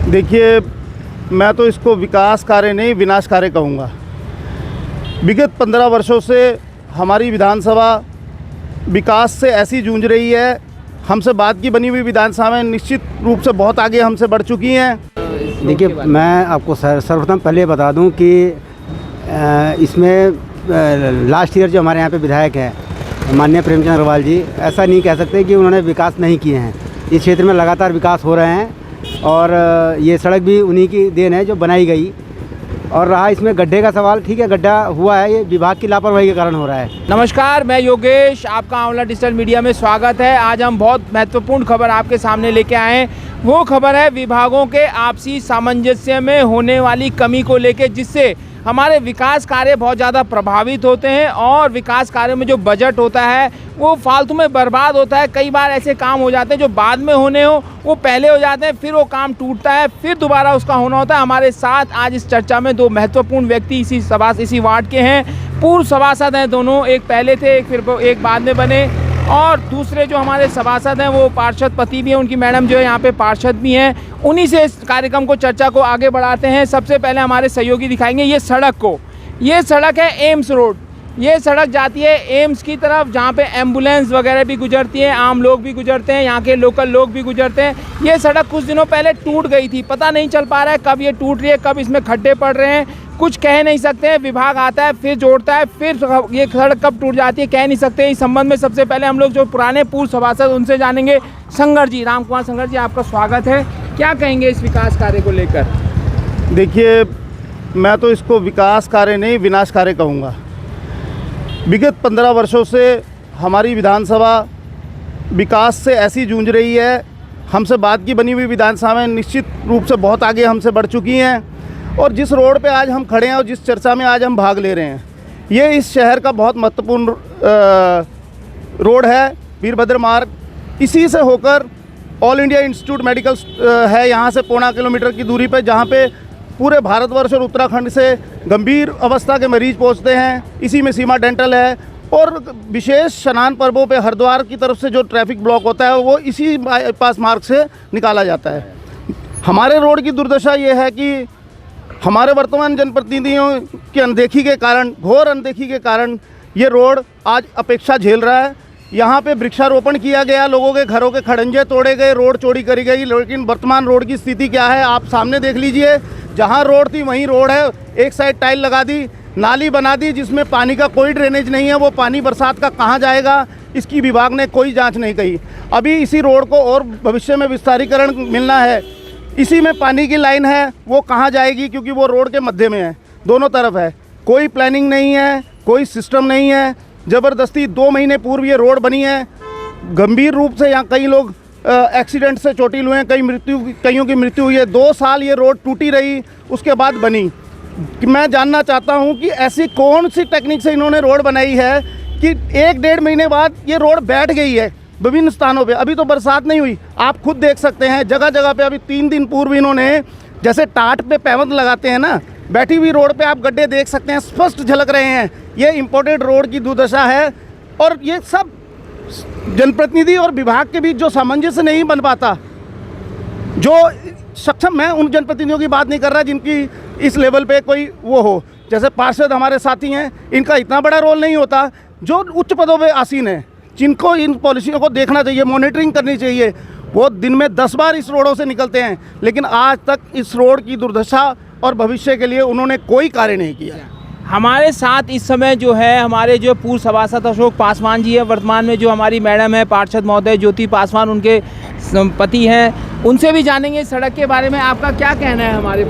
देखिए, मैं तो इसको विकास कार्य नहीं विनाश कार्य कहूँगा। विगत 15 वर्षों से हमारी विधानसभा विकास से ऐसी जूझ रही है। हमसे बाद की बनी हुई विधानसभाएं निश्चित रूप से बहुत आगे हमसे बढ़ चुकी हैं। देखिए, मैं आपको सर्वप्रथम पहले बता दूं कि इसमें लास्ट ईयर जो हमारे यहाँ पे विधायक हैं माननीय प्रेमचंद अग्रवाल जी, ऐसा नहीं कह सकते कि उन्होंने विकास नहीं किए हैं। इस क्षेत्र में लगातार विकास हो रहे हैं और ये सड़क भी उन्हीं की देन है जो बनाई गई। और रहा इसमें गड्ढे का सवाल, ठीक है, गड्ढा हुआ है, ये विभाग की लापरवाही के कारण हो रहा है। नमस्कार, मैं योगेश, आपका आंवला डिजिटल मीडिया में स्वागत है। आज हम बहुत महत्वपूर्ण खबर आपके सामने लेके आए हैं। वो खबर है विभागों के आपसी सामंजस्य में होने वाली कमी को लेके, जिससे हमारे विकास कार्य बहुत ज़्यादा प्रभावित होते हैं और विकास कार्य में जो बजट होता है वो फालतू में बर्बाद होता है। कई बार ऐसे काम हो जाते हैं जो बाद में होने हो वो पहले हो जाते हैं, फिर वो काम टूटता है, फिर दोबारा उसका होना होता है। हमारे साथ आज इस चर्चा में दो महत्वपूर्ण व्यक्ति इसी वार्ड के हैं। पूर्व सभासद हैं दोनों, एक पहले थे, एक बाद में बने, और दूसरे जो हमारे सभासद हैं वो पार्षद पति भी हैं, उनकी मैडम जो है यहाँ पे पार्षद भी हैं। उन्हीं से इस कार्यक्रम को, चर्चा को आगे बढ़ाते हैं। सबसे पहले हमारे सहयोगी दिखाएंगे ये सड़क को। ये सड़क है एम्स रोड। ये सड़क जाती है एम्स की तरफ, जहाँ पे एम्बुलेंस वगैरह भी गुजरती हैं, आम लोग भी गुजरते हैं, यहाँ के लोकल लोग भी गुजरते हैं। ये सड़क कुछ दिनों पहले टूट गई थी, पता नहीं चल पा रहा है कब ये टूट रही है, कब इसमें खड्डे पड़ रहे हैं, कुछ कह नहीं सकते हैं। विभाग आता है, फिर जोड़ता है, फिर ये सड़क कब टूट जाती है कह नहीं सकते। इस संबंध में सबसे पहले हम लोग जो पुराने पूर्व सभासद उनसे जानेंगे। संगर जी, राम कुमार संगर जी, आपका स्वागत है। क्या कहेंगे इस विकास कार्य को लेकर? देखिए, मैं तो इसको विकास कार्य नहीं विनाश कार्य कहूँगा। विगत 15 वर्षों से हमारी विधानसभा विकास से ऐसी जूझ रही है। हमसे बाद की बनी हुई विधानसभाएं निश्चित रूप से बहुत आगे हमसे बढ़ चुकी हैं। और जिस रोड पे आज हम खड़े हैं और जिस चर्चा में आज हम भाग ले रहे हैं, ये इस शहर का बहुत महत्वपूर्ण रोड है, वीरभद्र मार्ग। इसी से होकर ऑल इंडिया इंस्टीट्यूट मेडिकल है, यहाँ से 0.25 किलोमीटर की दूरी पे, जहाँ पे पूरे भारतवर्ष और उत्तराखंड से गंभीर अवस्था के मरीज पहुंचते हैं। इसी में सीमा डेंटल है। और विशेष स्नान पर्वों पे हरिद्वार की तरफ से जो ट्रैफिक ब्लॉक होता है वो इसी बाईपास मार्ग से निकाला जाता है। हमारे रोड की दुर्दशा ये है कि हमारे वर्तमान जनप्रतिनिधियों की अनदेखी के कारण, घोर अनदेखी के कारण, ये रोड आज अपेक्षा झेल रहा है। यहाँ पे वृक्षारोपण किया गया, लोगों के घरों के खड़ंजे तोड़े गए, रोड चौड़ी करी गई, लेकिन वर्तमान रोड की स्थिति क्या है आप सामने देख लीजिए। जहाँ रोड थी वहीं रोड है, एक साइड टाइल लगा दी, नाली बना दी जिसमें पानी का कोई ड्रेनेज नहीं है। वो पानी बरसात का कहाँ जाएगा, इसकी विभाग ने कोई जांच नहीं की। अभी इसी रोड को और भविष्य में विस्तारीकरण मिलना है। इसी में पानी की लाइन है, वो कहाँ जाएगी, क्योंकि वो रोड के मध्य में है, दोनों तरफ है। कोई प्लानिंग नहीं है, कोई सिस्टम नहीं है। ज़बरदस्ती 2 महीने पूर्व ये रोड बनी है। गंभीर रूप से यहाँ कई लोग एक्सीडेंट से चोटिल हुए हैं, कईयों की मृत्यु हुई है। 2 साल ये रोड टूटी रही, उसके बाद बनी। मैं जानना चाहता हूँ कि ऐसी कौन सी टेक्निक से इन्होंने रोड बनाई है कि 1-1.5 महीने बाद ये रोड बैठ गई है विभिन्न स्थानों पे। अभी तो बरसात नहीं हुई, आप खुद देख सकते हैं जगह जगह पे। अभी 3 दिन पूर्व इन्होंने जैसे टाट पे पैवंद लगाते हैं ना, बैठी हुई रोड पे आप गड्ढे देख सकते हैं, स्पष्ट झलक रहे हैं। ये इम्पोर्टेड रोड की दुर्दशा है। और ये सब जनप्रतिनिधि और विभाग के बीच जो सामंजस्य नहीं बन पाता, जो सक्षम, मैं उन जनप्रतिनिधियों की बात नहीं कर रहा जिनकी इस लेवल पे कोई वो हो, जैसे पार्षद हमारे साथी हैं, इनका इतना बड़ा रोल नहीं होता। जो उच्च पदों पे आसीन हैं, जिनको इन पॉलिसियों को देखना चाहिए, मॉनिटरिंग करनी चाहिए, वो दिन में 10 बार इस रोडों से निकलते हैं, लेकिन आज तक इस रोड की दुर्दशा और भविष्य के लिए उन्होंने कोई कार्य नहीं किया। हमारे साथ इस समय जो है हमारे जो पूर्व सभासद अशोक पासवान जी है, वर्तमान में जो हमारी मैडम है पार्षद महोदय ज्योति पासवान, उनके पति हैं। उनसे भी जानेंगे सड़क के बारे में। आपका क्या कहना है हमारे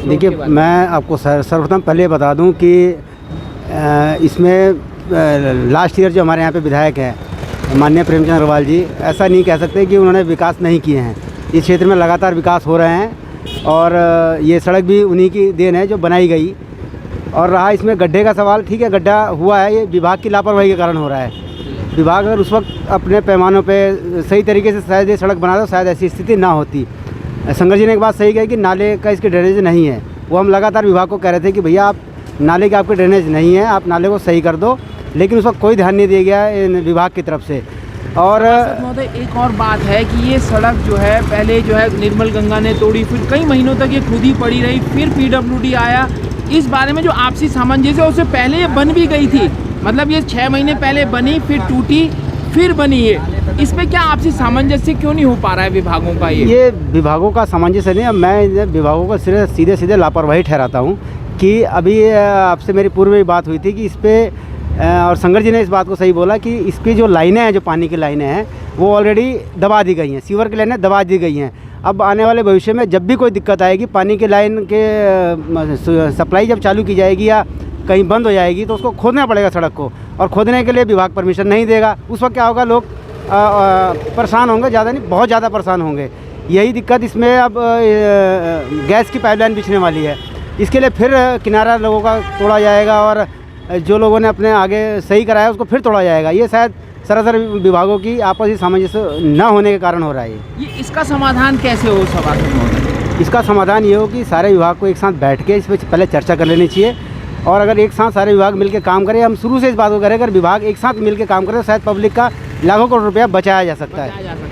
देखिए, मैं आपको सर्वप्रथम पहले बता दूं कि इसमें लास्ट ईयर जो हमारे यहाँ पे विधायक हैं माननीय प्रेमचंद अग्रवाल जी, ऐसा नहीं कह सकते कि उन्होंने विकास नहीं किए हैं। इस क्षेत्र में लगातार विकास हो रहे हैं और ये सड़क भी उन्हीं की देन है जो बनाई गई। और रहा इसमें गड्ढे का सवाल, ठीक है, गड्ढा हुआ है, ये विभाग की लापरवाही के कारण हो रहा है। विभाग अगर उस वक्त अपने पैमानों पे सही तरीके से शायद ये सड़क बना दो, शायद ऐसी स्थिति ना होती। संगर जी ने एक बात सही कही कि नाले का इसके ड्रेनेज नहीं है। वो हम लगातार विभाग को कह रहे थे कि भैया आप नाले के आपके ड्रेनेज नहीं है, आप नाले को सही कर दो, लेकिन उस वक्त कोई ध्यान नहीं दिया गया विभाग की तरफ से। और महोदय एक और बात है कि ये सड़क जो है पहले जो है निर्मल गंगा ने तोड़ी, फिर कई महीनों तक ये खुद ही पड़ी रही, फिर पीडब्ल्यूडी आया। इस बारे में जो आपसी सामंजस्य उससे पहले ये बन भी गई थी, मतलब ये 6 महीने पहले बनी, फिर टूटी, फिर बनी है। इस पे क्या आपसी सामंजस्य क्यों नहीं हो पा रहा है विभागों का? ये विभागों का सामंजस्य नहीं, अब मैं विभागों को सिर्फ सीधे लापरवाही ठहराता हूँ कि अभी आपसे मेरी पूर्व में बात हुई थी कि इस पर और शंकर जी ने इस बात को सही बोला कि इसकी जो लाइनें हैं, जो पानी की लाइनें हैं, वो ऑलरेडी दबा दी गई हैं, सीवर की लाइनें दबा दी गई हैं। अब आने वाले भविष्य में जब भी कोई दिक्कत आएगी, पानी की लाइन के सप्लाई जब चालू की जाएगी या कहीं बंद हो जाएगी, तो उसको खोदना पड़ेगा सड़क को, और खोदने के लिए विभाग परमिशन नहीं देगा। उस वक्त क्या होगा, लोग परेशान होंगे, ज़्यादा नहीं बहुत ज़्यादा परेशान होंगे। यही दिक्कत इसमें अब गैस की पाइपलाइन बिछने वाली है, इसके लिए फिर किनारा लोगों का तोड़ा जाएगा, और जो लोगों ने अपने आगे सही कराया उसको फिर तोड़ा जाएगा। ये शायद सरासर विभागों की आपसी सामंजस्य न होने के कारण हो रहा है। ये इसका समाधान कैसे हो सभासद? इसका समाधान ये हो कि सारे विभाग को एक साथ बैठ के इस पर पहले चर्चा कर लेनी चाहिए, और अगर एक साथ सारे विभाग मिलकर काम करें, हम शुरू से इस बात को करें, अगर विभाग एक साथ मिलकर काम करें तो शायद पब्लिक का लाखों करोड़ रुपया बचाया जा सकता है।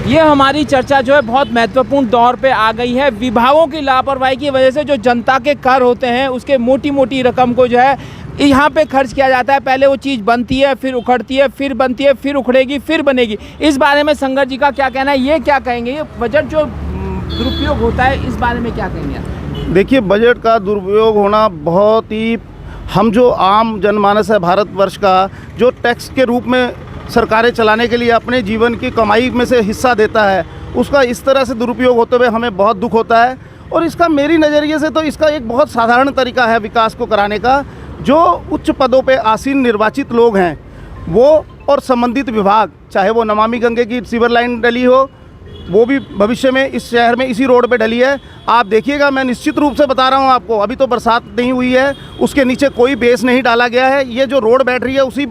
ये हमारी चर्चा जो है बहुत महत्वपूर्ण दौर पे आ गई है। विभागों की लापरवाही की वजह से जो जनता के कर होते हैं उसके मोटी मोटी रकम को जो है यहाँ पे खर्च किया जाता है। पहले वो चीज़ बनती है, फिर उखड़ती है, फिर बनती है, फिर उखड़ेगी, फिर बनेगी। इस बारे में शंकर जी का क्या कहना है, ये क्या कहेंगे? ये बजट जो दुरुपयोग होता है, इस बारे में क्या कहेंगे आप? देखिए, बजट का दुरुपयोग होना बहुत ही, हम जो आम जनमानस है भारतवर्ष का, जो टैक्स के रूप में सरकारें चलाने के लिए अपने जीवन की कमाई में से हिस्सा देता है, उसका इस तरह से दुरुपयोग होते हुए हमें बहुत दुख होता है। और इसका मेरी नज़रिए से तो इसका एक बहुत साधारण तरीका है विकास को कराने का। जो उच्च पदों पे आसीन निर्वाचित लोग हैं वो और संबंधित विभाग, चाहे वो नमामि गंगे की सीवर लाइन डली हो, वो भी भविष्य में इस शहर में इसी रोड पे डली है। आप देखिएगा, मैं निश्चित रूप से बता रहा हूँ आपको, अभी तो बरसात नहीं हुई है, उसके नीचे कोई बेस नहीं डाला गया है। ये जो रोड बैठ रही है उसी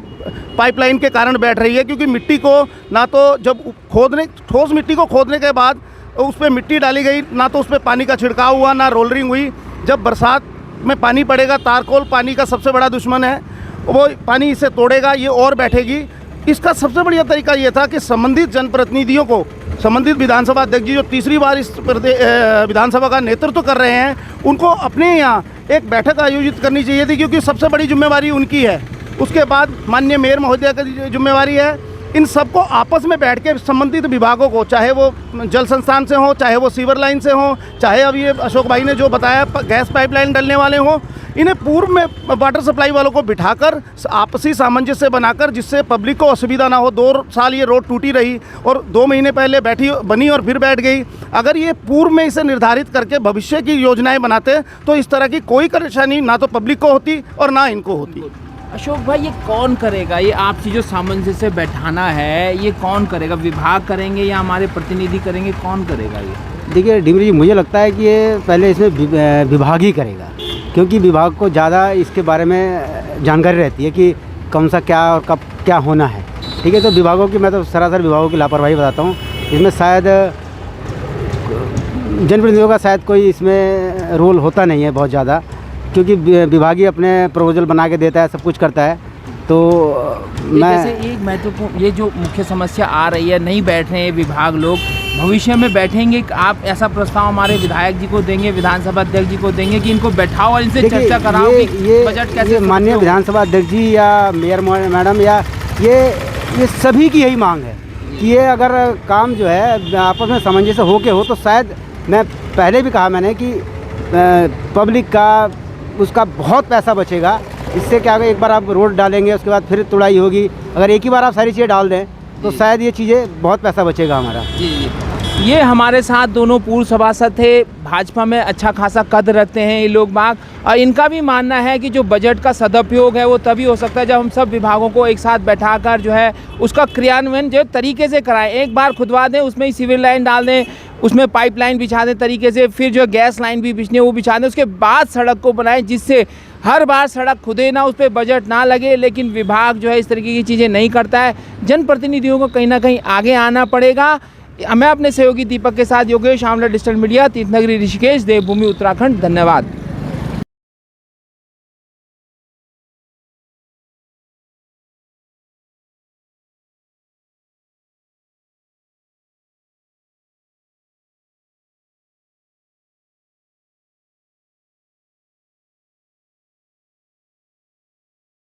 पाइपलाइन के कारण बैठ रही है, क्योंकि मिट्टी को ना तो जब ठोस मिट्टी को खोदने के बाद उस पर मिट्टी डाली गई, ना तो उस पर पानी का छिड़काव हुआ, ना रोलरिंग हुई। जब बरसात में पानी पड़ेगा, तारकोल पानी का सबसे बड़ा दुश्मन है, वो पानी इसे तोड़ेगा, ये और बैठेगी। इसका सबसे बढ़िया तरीका ये था कि संबंधित जनप्रतिनिधियों को, संबंधित विधानसभा अध्यक्ष जी जो तीसरी बार इस विधानसभा का नेतृत्व कर रहे हैं, उनको अपने यहाँ एक बैठक आयोजित करनी चाहिए थी, क्योंकि सबसे बड़ी जिम्मेवारी उनकी है। उसके बाद माननीय मेयर महोदय की जिम्मेवारी है। इन सबको आपस में बैठ के संबंधित विभागों को, चाहे वो जल संस्थान से हो, चाहे वो सीवर लाइन से हो, चाहे अब ये अशोक भाई ने जो बताया गैस पाइपलाइन डलने वाले हों, इन्हें पूर्व में वाटर सप्लाई वालों को बिठाकर आपसी सामंजस्य बनाकर, जिससे पब्लिक को असुविधा ना हो। 2 साल ये रोड टूटी रही और 2 महीने पहले बनी और फिर बैठ गई। अगर ये पूर्व में इसे निर्धारित करके भविष्य की योजनाएं बनाते तो इस तरह की कोई परेशानी ना तो पब्लिक को होती और ना इनको होती। अशोक भाई, ये कौन करेगा? ये आपसी जो सामंजस्य बैठाना है, ये कौन करेगा? विभाग करेंगे या हमारे प्रतिनिधि करेंगे? कौन करेगा ये? देखिए डिमरी जी, मुझे लगता है कि ये पहले इसमें विभाग ही करेगा, क्योंकि विभाग को ज़्यादा इसके बारे में जानकारी रहती है कि कौन सा क्या और कब क्या होना है। ठीक है, तो विभागों की, मैं तो सरासर विभागों की लापरवाही बताता हूँ। इसमें शायद जनप्रतिनिधियों का शायद कोई इसमें रोल होता नहीं है बहुत ज़्यादा, क्योंकि विभाग ही अपने प्रपोजल बना के देता है, सब कुछ करता है। तो मैं जैसे एक महत्वपूर्ण, ये जो मुख्य समस्या आ रही है, नहीं बैठ रहे हैं विभाग लोग, भविष्य में बैठेंगे, आप ऐसा प्रस्ताव हमारे विधायक जी को देंगे, विधानसभा अध्यक्ष जी को देंगे कि इनको बैठाओ और इनसे चर्चा कराओ कि बजट कैसे? माननीय विधानसभा अध्यक्ष जी या मेयर मैडम या ये सभी की यही मांग है कि ये अगर काम जो है आपस में सामंजस्य होके हो, तो शायद, मैं पहले भी कहा मैंने कि पब्लिक का उसका बहुत पैसा बचेगा। इससे क्या होगा, एक बार आप रोड डालेंगे, उसके बाद फिर तुड़ाई होगी, अगर एक ही बार आप सारी चीज़ें डाल दें तो शायद ये चीज़ें बहुत पैसा बचेगा हमारा। जी। ये हमारे साथ दोनों पूर्व सभासद थे, भाजपा में अच्छा खासा कद रखते हैं ये लोग बाग, और इनका भी मानना है कि जो बजट का सदुपयोग है वो तभी हो सकता है जब हम सब विभागों को एक साथ बैठाकर जो है उसका क्रियान्वयन जो तरीके से कराएं। एक बार खुदवा दें, उसमें ही सिविल लाइन डाल दें, उसमें पाइपलाइन बिछा दें तरीके से, फिर जो गैस लाइन भी बिछनी है वो बिछा दें, उसके बाद सड़क को बनाएं, जिससे हर बार सड़क खुदे ना, उस पर बजट ना लगे। लेकिन विभाग जो है इस तरीके की चीज़ें नहीं करता है। जनप्रतिनिधियों को कहीं ना कहीं आगे आना पड़ेगा। मैं अपने सहयोगी दीपक के साथ योगेश, आमला डिजिटल मीडिया, तीर्थनगरी ऋषिकेश, देवभूमि उत्तराखंड। धन्यवाद।